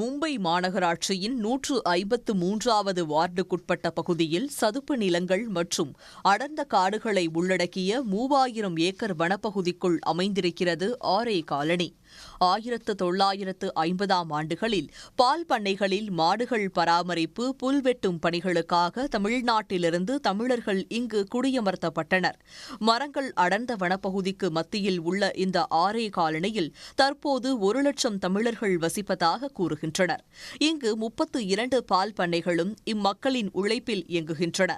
மும்பை மாநகராட்சியின் 153வது வார்டுக்குட்பட்ட பகுதியில் சதுப்பு நிலங்கள் மற்றும் அடர்ந்த காடுகளை உள்ளடக்கிய 3000 ஏக்கர் வனப்பகுதிக்குள் அமைந்திருக்கிறது ஆரே காலனி. 1950ஆம் ஆண்டுகளில் பால் பண்ணைகளில் மாடுகள் பராமரிப்பு, புல்வெட்டும் பணிகளுக்காக தமிழ்நாட்டிலிருந்து தமிழர்கள் இங்கு குடியமர்த்தப்பட்டனர். மரங்கள் அடர்ந்த வனப்பகுதிக்கு மத்தியில் உள்ள இந்த ஆரே காலனியில் தற்போது 1 லட்சம் தமிழர்கள் வசிப்பதாக கூறுகின்றனர். இங்கு 32 பால் பண்ணைகளும் இம்மக்களின் உழைப்பில் இயங்குகின்றன.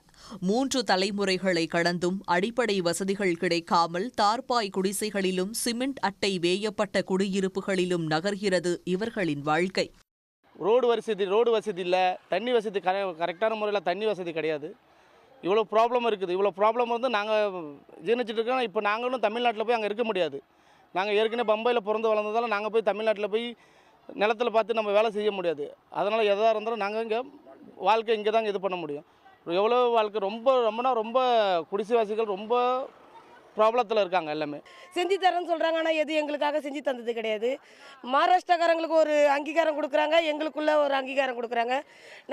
3 தலைமுறைகளை கடந்தும் அடிப்படை வசதிகள் கிடைக்காமல் தார்பாய் குடிசைகளிலும் சிமெண்ட் அட்டை வேயப்பட்ட குடியிருப்புகளிலும் நகர்கிறது இவர்களின் வாழ்க்கை. ரோடு வசதி இல்லை, தண்ணி வசதி கரெக்டான முறையில் தண்ணி வசதி கிடையாது. இவ்வளோ ப்ராப்ளம் இருக்குது. இவ்வளோ ப்ராப்ளம் வந்து நாங்கள் ஜீர்ணிச்சிட்டு இருக்கோம். இப்போ நாங்களும் தமிழ்நாட்டில் போய் அங்கே இருக்க முடியாது. நாங்கள் ஏற்கனவே பம்பையில் பிறந்து வளர்ந்ததால நாங்கள் போய் தமிழ்நாட்டில் போய் நிலத்தில் பார்த்து நம்ம வேலை செய்ய முடியாது. அதனால் எதாக இருந்தாலும் நாங்கள் இங்கே வாழ்க்கை இங்கே தாங்க இது பண்ண முடியும். எவ்வளோ வாழ்க்கை ரொம்ப குடிசைவாசிகள் ரொம்ப ப்ராப்ளத்தில் இருக்காங்க. எல்லாமே செஞ்சு தரேன்னு சொல்கிறாங்க, ஆனால் எது எங்களுக்காக செஞ்சு தந்தது கிடையாது. மகாராஷ்டிராக்காரங்களுக்கு ஒரு அங்கீகாரம் கொடுக்குறாங்க, எங்களுக்குள்ளே ஒரு அங்கீகாரம் கொடுக்குறாங்க.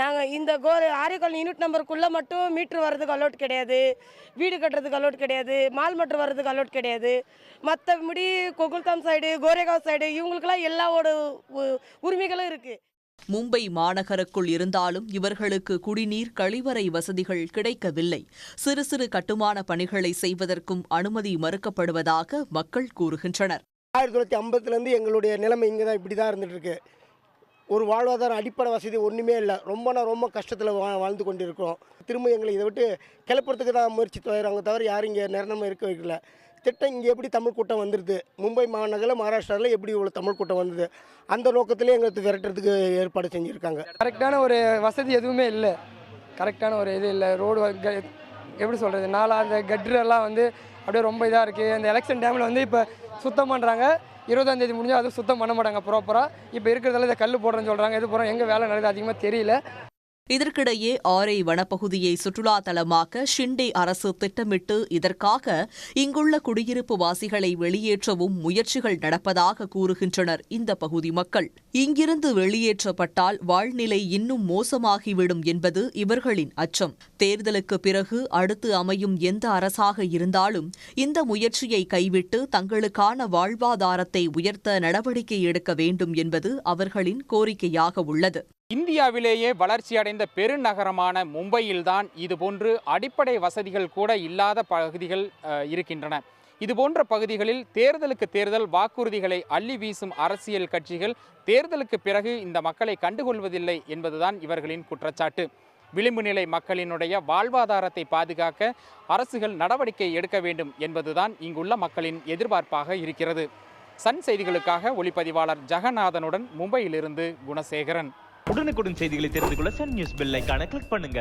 நாங்கள் இந்த ஆரே காலனி யூனிட் நம்பருக்குள்ளே மட்டும் மீட்ரு வர்றதுக்கு அலோட் கிடையாது, வீடு கட்டுறதுக்கு அலோட் கிடையாது, மால் மட்ரு வர்றதுக்கு அலோட் கிடையாது. மற்றபடி கொகுல்தாம் சைடு, கோரேகாவ் சைடு இவங்களுக்கெல்லாம் எல்லாவோட உரிமைகளும் இருக்குது. மும்பை மாநகருக்குள் இருந்தாலும் இவர்களுக்கு குடிநீர், கழிவறை வசதிகள் கிடைக்கவில்லை. சிறு சிறு கட்டுமான பணிகளை செய்வதற்கும் அனுமதி மறுக்கப்படுவதாக மக்கள் கூறுகின்றனர். 1950 எங்களுடைய நிலைமை இங்கே தான் இப்படி தான் இருந்துட்டு இருக்கு. ஒரு வாழ்வாதாரம் அடிப்படை வசதி ஒன்றுமே இல்லை. ரொம்ப கஷ்டத்தில் வாழ்ந்து கொண்டிருக்கிறோம். திரும்ப எங்களை இதை விட்டு கிளப்புறதுக்கு தான் முயற்சி தவிர யாரும் இங்கே நிரந்தரமாக இருக்க வைக்கல. திட்டம் இங்கே எப்படி தமிழ் கூட்டம் வந்துடுது, மும்பை மாநகரில் மகாராஷ்டிராவில் எப்படி இவ்வளோ தமிழ் கூட்டம் வந்தது, அந்த நோக்கத்திலே எங்களுக்கு விரட்டுறதுக்கு ஏற்பாடு செஞ்சுருக்காங்க. கரெக்டான ஒரு வசதி எதுவுமே இல்லை, கரெக்டான ஒரு இது இல்லை. ரோடு எப்படி சொல்கிறது, அந்த கட்ரெல்லாம் வந்து அப்படியே ரொம்ப இதாக இருக்குது. அந்த எலெக்ஷன் டைமில் வந்து இப்போ சுத்தம் பண்ணுறாங்க, 20ஆம் தேதி முடிஞ்சால் அது சுத்தம் பண்ண மாட்டாங்க ப்ராப்பராக. இப்போ இருக்கிறதால இதை கல் போடுறேன்னு சொல்கிறாங்க, எது போகிறோம் எங்கே வேலை நடக்குது அதிகமாக தெரியல. இதற்கிடையே ஆரே வனப்பகுதியை சுற்றுலா தலமாக்க ஷிண்டே அரசு திட்டமிட்டு இதற்காக இங்குள்ள குடியிருப்பு வாசிகளை வெளியேற்றவும் முயற்சிகள் நடப்பதாக கூறுகின்றனர் இந்த பகுதி மக்கள். இங்கிருந்து வெளியேற்றப்பட்டால் வாழ்நிலை இன்னும் மோசமாகிவிடும் என்பது இவர்களின் அச்சம். தேர்தலுக்கு பிறகு அடுத்து அமையும் எந்த அரசாக இருந்தாலும் இந்த முயற்சியை கைவிட்டு தங்களுக்கான வாழ்வாதாரத்தை உயர்த்த நடவடிக்கை எடுக்க வேண்டும் என்பது அவர்களின் கோரிக்கையாக உள்ளது. இந்தியாவிலேயே வளர்ச்சியடைந்த பெருநகரமான மும்பையில்தான் இதுபோன்று அடிப்படை வசதிகள் கூட இல்லாத பகுதிகள் இருக்கின்றன. இதுபோன்ற பகுதிகளில் தேர்தலுக்கு தேர்தல் வாக்குறுதிகளை அள்ளி வீசும் அரசியல் கட்சிகள் தேர்தலுக்கு பிறகு இந்த மக்களை கண்டுகொள்வதில்லை என்பதுதான் இவர்களின் குற்றச்சாட்டு. விளிம்பு நிலை மக்களினுடைய வாழ்வாதாரத்தை பாதுகாக்க அரசுகள் நடவடிக்கை எடுக்க வேண்டும் என்பதுதான் இங்குள்ள மக்களின் எதிர்பார்ப்பாக இருக்கிறது. சன் செய்திகளுக்காக ஒளிப்பதிவாளர் ஜெகநாதனுடன் மும்பையிலிருந்து குணசேகரன். உடனுக்குடன் செய்திகளை தெரிந்து கொள்ள சன் நியூஸ் பெல் ஐகானை கிளிக் பண்ணுங்க.